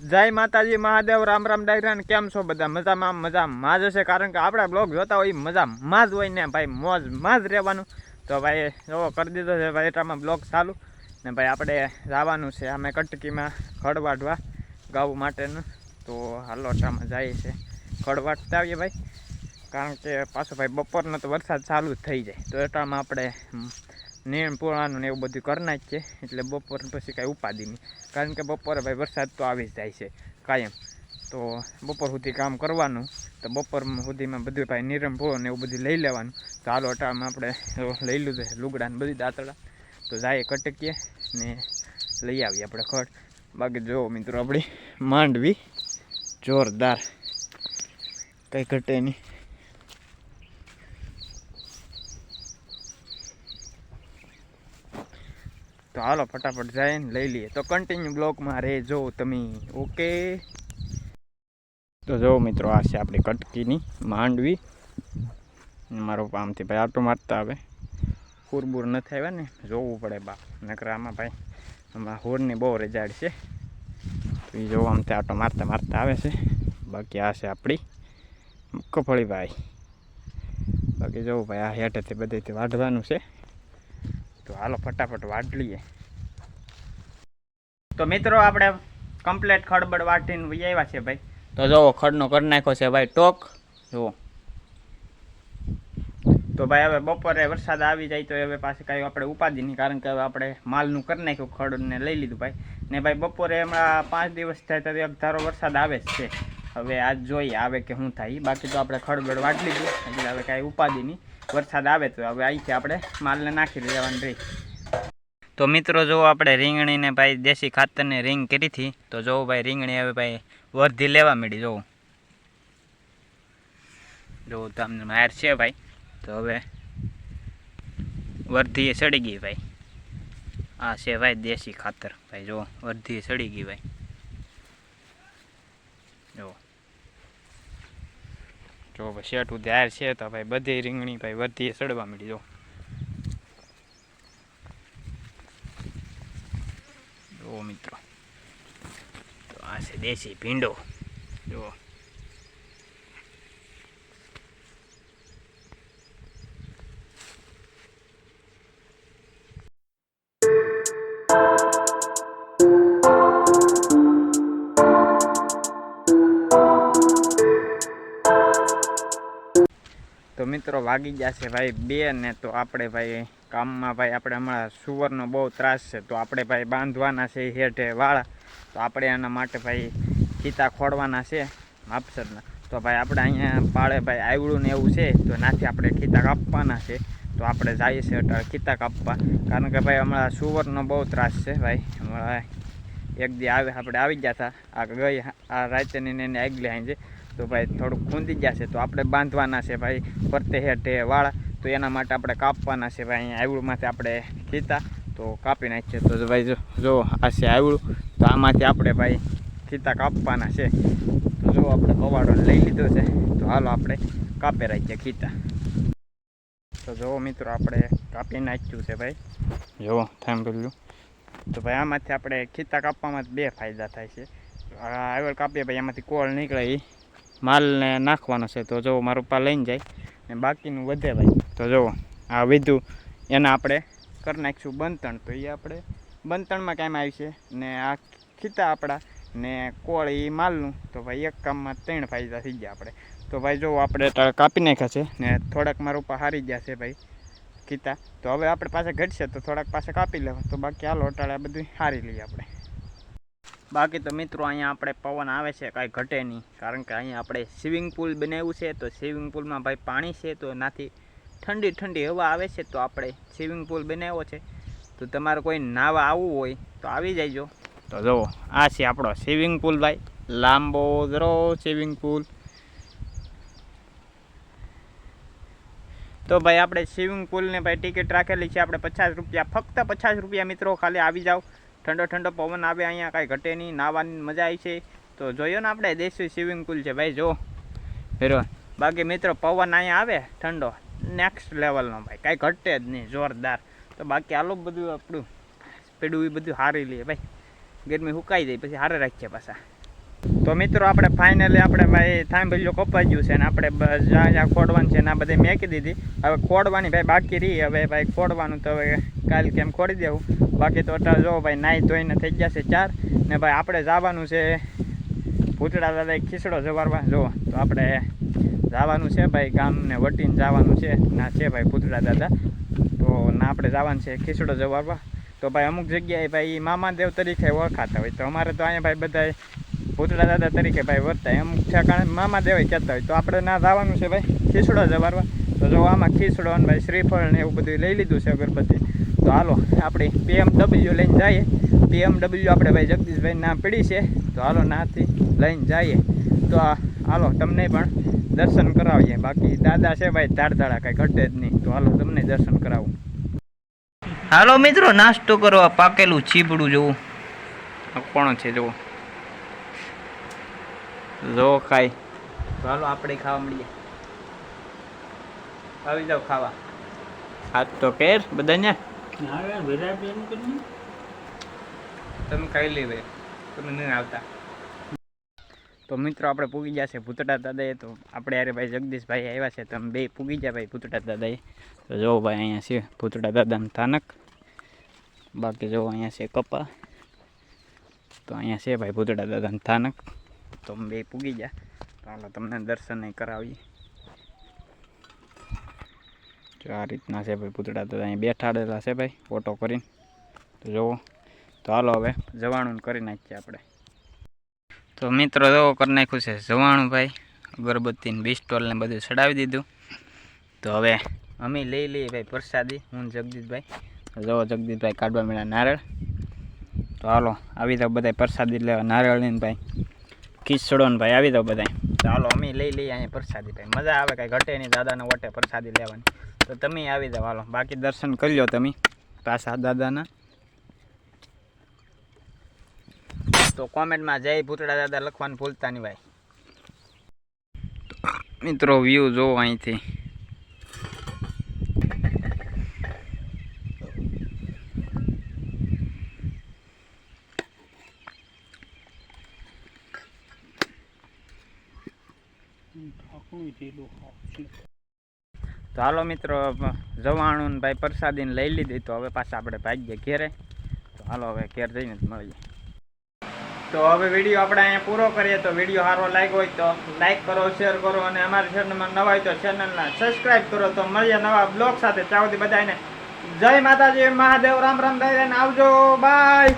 જય માતાજી મહાદેવ રામ રામ ડાયરા ને કેમ છો બધા મજામાં જ હશે કારણ કે આપણા બ્લોગ જોતા હોય મજામાં જ હોય ને ભાઈ મોજમાં જ રહેવાનું તો ભાઈ એવો કરી દીધો છે ભાઈ એટલામાં બ્લોગ ચાલુ ને ભાઈ આપણે જવાનું છે અમે કટકીમાં ખડ વાઢવા ગાવું માટેનું તો હાલો એટલામાં જઈએ છે ખડ વાઢતા આવીએ ભાઈ કારણ કે પાછો ભાઈ બપોરનો તો વરસાદ ચાલુ જ થઈ જાય તો એટલામાં આપણે નીણ પૂરવાનું ને એવું બધું કરી નાખીએ એટલે બપોર પછી કાંઈ ઉપાધિ નહીં કારણ કે બપોરે ભાઈ વરસાદ તો આવી જ જાય છે કાયમ તો બપોર સુધી કામ કરવાનું તો બપોર સુધીમાં બધું ભાઈ નીરમ પૂરો ને એવું બધું લઈ લેવાનું તો હાલો અટાળમાં આપણે લઈ લીધું છે લુગડા ને બધી દાંતડા તો જાય કટકીએ ને લઈ આવીએ આપણે ખડ બાકી જો મિત્રો આપણી માંડવી જોરદાર કંઈ ઘટે નહીં તો હાલો ફટાફટ જઈને લઈ લઈએ તો કન્ટિન્યુ બ્લોગમાં રહેજો તમે ઓકે તો જો મિત્રો આ છે આપણી કટકીની માંડવી મારો આમથી ભાઈ આટો મારતા આવે પૂરબૂર નથી આવ્યા ને જોવું પડે બાપ નકર આમાં ભાઈ હમણાં હોરની બહુ રજાડ છે તો એ જોવા આમથી આટો મારતા મારતા આવે છે બાકી આ છે આપણી મગફળી ભાઈ બાકી જોવું ભાઈ આ હેઠેથી બધેથી વાઢવાનું છે તો હાલો ફટાફટ વાઢ લઈએ તો મિત્રો આપણે કમ્પ્લેટ ખડબડ વાટીને વહી આવ્યા છે ભાઈ તો જુઓ ખડનો કરી નાખ્યો છે ભાઈ ટોક જુઓ તો ભાઈ હવે બપોરે વરસાદ આવી જાય તો હવે પાછી કાંઈ આપણે ઉપાધિ નહીં કારણ કે હવે આપણે માલનું કરી નાખ્યું ખડને લઈ લીધું ભાઈ ને ભાઈ બપોરે હમણાં 5 દિવસ થાય તો એક ધારો વરસાદ આવે જ છે હવે આજ જોઈએ આવે કે શું થાય બાકી તો આપણે ખડબડ વાટી લીધું એટલે હવે કાંઈ ઉપાધિ નહીં વરસાદ આવે તો હવે અહીંથી આપણે માલને નાખી દેવાનું રહી તો મિત્રો જો આપણે રીંગણીને ભાઈ દેશી ખાતરને રીંગ કરી હતી તો જો ભાઈ રીંગણી હવે ભાઈ વર્ધી લેવા માંડી જો તમને માર છે ભાઈ તો હવે વર્ધી એ સડી ગઈ ભાઈ આ છે ભાઈ દેશી ખાતર ભાઈ જો વર્ધી એ સડી ગઈ ભાઈ જો ભાઈ શેઠું ધ્યાર છે તો ભાઈ બધી રીંગણી ભાઈ વર્ધી એ સડવા માંડી જો મિત્રો તો આ છે દેશી ભીંડો જો તો મિત્રો વાગી જશે ભાઈ 2 ને તો આપણે ભાઈ કામમાં ભાઈ આપણે હમણાં સુવરનો બહુ ત્રાસ છે તો આપણે ભાઈ બાંધવાના છે હેઠે વાળા તો આપણે એના માટે ભાઈ ખીતા ખોડવાના છે માપસરના તો ભાઈ આપણે અહીંયા પાળે ભાઈ આવડું ને એવું છે તો નાથી આપણે ખીતા કાપવાના છે તો આપણે જઈએ છીએ અત્યારે ખીતા કાપવા કારણ કે ભાઈ હમણાં સુવરનો બહુ ત્રાસ છે ભાઈ હમણાં એક દી આપણે આવી ગયા હતા આ ગઈ આ રાતેની એને આગલી આવી છે તો ભાઈ થોડુંક ખૂંદી જશે તો આપણે બાંધવાના છે ભાઈ ફરતે હેઠે વાળા તો એના માટે આપણે કાપવાના છે ભાઈ અહીંયા આવડુંમાંથી આપણે ખીતા તો કાપી નાખીએ તો ભાઈ જો આ છે આવડું તો આમાંથી આપણે ભાઈ ખીતા કાપવાના છે તો જો આપણે કવાડો લઈ લીધો છે તો હાલો આપણે કાપી રાખીએ ખીતા તો જો મિત્રો આપણે કાપી નાખ્યું છે ભાઈ જો થાંભલ્યું તો ભાઈ આમાંથી આપણે ખીતા કાપવામાં 2 ફાયદા થાય છે આવડ કાપીએ ભાઈ એમાંથી કોળ નીકળે એ માલને નાખવાનો છે તો જો મારા પપ્પા લઈને જાય ને બાકીનું વધે ભાઈ તો જુઓ આ વિધું એના આપણે કરી નાખીશું બંતણ તો એ આપણે બંતણમાં કામ આવશે ને આ ખીતા આપણા ને કોળ એ માલનું તો ભાઈ એક કામમાં 3 ફાયદા થઈ ગયા આપણે તો ભાઈ જો આપણે કાપી નાખ્યા છે ને થોડાક મારા ઉપર હારી ગયા છે ભાઈ ખીતા તો હવે આપણે પાસે ઘટશે તો થોડાક પાસે કાપી લેવા તો બાકી હાલો અટાળે બધું હારી લઈએ આપણે બાકી તો મિત્રો અહીંયા આપણે પવન આવે છે કાંઈ ઘટે નહીં કારણ કે અહીંયા આપણે સ્વિમિંગ પુલ બનાવ્યું છે તો સ્વિમિંગ પુલમાં ભાઈ પાણી છે તો એનાથી ઠંડી ઠંડી હવા આવે છે તો આપણે સ્વિમિંગ પુલ બનાવ્યો છે તો તમારે કોઈ નાવા આવવું હોય તો આવી જજો તો જુઓ આ છે આપણો સ્વિમિંગ પુલ ભાઈ લાંબો જરો સ્વિમિંગ પુલ તો ભાઈ આપણે સ્વિમિંગ પુલને ભાઈ ટિકિટ રાખેલી છે આપણે 50 રૂપિયા ફક્ત 50 રૂપિયા મિત્રો ખાલી આવી જાઓ ઠંડો ઠંડો પવન આવે અહીંયા કાંઈ ઘટે નહીં નાહવાની મજા આવી છે તો જોયો ને આપણે દેશી સ્વિમિંગ પુલ છે ભાઈ જો હીરો બાકી મિત્રો પવન અહીંયા આવે ઠંડો નેક્સ્ટ લેવલનો ભાઈ કાંઈ ઘટે જ નહીં જોરદાર તો બાકી આલો બધું આપણું પેડું એ બધું હારી લઈએ ભાઈ ગરમી સુકાઈ જાય પછી હારે રાખીએ પાછા તો મિત્રો આપણે ફાઇનલી આપણે ભાઈ થાંભલ્યો કપાઈ ગયું છે ને આપણે જ્યાં ખોડવાનું છે ને આ બધી મેકી દીધી. હવે ખોડવાની ભાઈ બાકી રહી. હવે ભાઈ ખોડવાનું તો હવે કાલ કેમ ખોડી દેવું. બાકી તો જો ભાઈ નાહી ધોઈને થઈ ગયા છે 4 ને ભાઈ આપણે જવાનું છે ભૂતડા દાદા ખીસડો જવારવા. જો તો આપણે જવાનું છે ભાઈ ગામને વટીને જવાનું છે ના છે ભાઈ ભૂતડા દાદા. તો ના આપણે જવાનું છે ખીસડો જવારવા. તો ભાઈ અમુક જગ્યાએ ભાઈ મામાદેવ તરીકે ઓળખાતા હોય તો અમારે તો અહીંયા ભાઈ બધા ભૂતડા દાદા તરીકે ભાઈ વર્તાય. અમુક ઠેકાણે મામાદેવ કહેતા હોય તો આપણે ના જવાનું છે ભાઈ ખીસડો જવારવા. તો જો આમાં ખીસડો અને ભાઈ શ્રીફળ ને એવું બધું લઈ લીધું છે અગરબત્તી. તો હાલો આપણી BMW લઈને જઈએ. BMW આપણે ભાઈ જગદીશભાઈ ના પડી છે તો હાલો નાથી લઈને જઈએ. તો હાલો તમને પણ દર્શન કરાવીએ. બાકી દાદા છે ભાઈ ધાડધાડા કાંઈ ઘટે જ નહીં. તો હાલો તમને દર્શન કરાવું. હાલો મિત્રો નાસ્તો કરવા પાકેલું ચીબડું જોવું કોણ છે જોવું જો ખાય. તો હાલો આપણે ખાવા મળીએ. આવી જાવ ખાવા. હાથ તો કેર બધાને તમે ખાઈ લે ભાઈ તમે નહીં આવતા. તો મિત્રો આપણે પૂગી ગયા છે ભૂતડા દાદાએ. તો આપણે યારે ભાઈ જગદીશભાઈ આવ્યા છે. તમે બે પૂગી ગયા ભાઈ ભૂતડા દાદાએ. તો જો ભાઈ અહીંયા છે ભૂતડા દાદાનું સ્થાનક. બાકી જો અહીંયા છે કપા. તો અહીંયા છે ભાઈ ભૂતડા દાદાનું સ્થાનક. તો અમે બે પૂગી ગયા. તો હાલો તમને દર્શન કરાવીએ. જો આ રીતના છે ભાઈ ભૂતડા દાદા અહીંયા બેઠાડેલા છે ભાઈ ઓટો કરીને. તો જુઓ. તો હાલો હવે જવાણું કરી નાખીએ આપણે. તો મિત્રો જો કરી નાખ્યું છે જવાણું ભાઈ. અગરબત્તી ને બિસ્ટોલ ને બધું ચડાવી દીધું. તો હવે અમે લઈ લઈએ ભાઈ પ્રસાદી હું જગદીશભાઈ. જો જગદીશભાઈ કાઢવા મળ્યા નારળ. તો હાલો આવી જાવ બધા પ્રસાદી લેવા નારળ લઈને ભાઈ ખીચડો ને ભાઈ આવી જાવ બધા. તો હાલો અમે લઈ લઈએ અહીંયા પ્રસાદી ભાઈ મજા આવે કાંઈ ઘટે નહીં દાદાના વટે પ્રસાદી લેવાની. તો તમે આવી જાવ હાલો. બાકી દર્શન કરી લો તમે પાછા દાદાના. તો કોમેન્ટમાં જય ભૂતડા દાદા લખવાનું ભૂલતા નહીં ભાઈ. મિત્રો વ્યૂ જોવો અહીંથી. તો હાલો મિત્રો જવાણું ભાઈ પ્રસાદીને લઈ લીધી. તો હવે પાછા આપણે ભાગીએ ઘેરે. તો હાલો હવે ઘેર જઈને જ મળીએ. તો હવે વિડીયો આપણે અહીંયા પૂરો કરીએ. તો વિડીયો સારો લાગ્યો હોય તો લાઈક કરો શેર કરો અને અમારી ચેનલમાં નવા હોય તો ચેનલના સબસ્ક્રાઈબ કરો. તો મળીએ નવા બ્લોગ સાથે. ત્યાં સુધી બધાને જય માતાજી મહાદેવ રામ રામ દાયરાને આવજો બાય.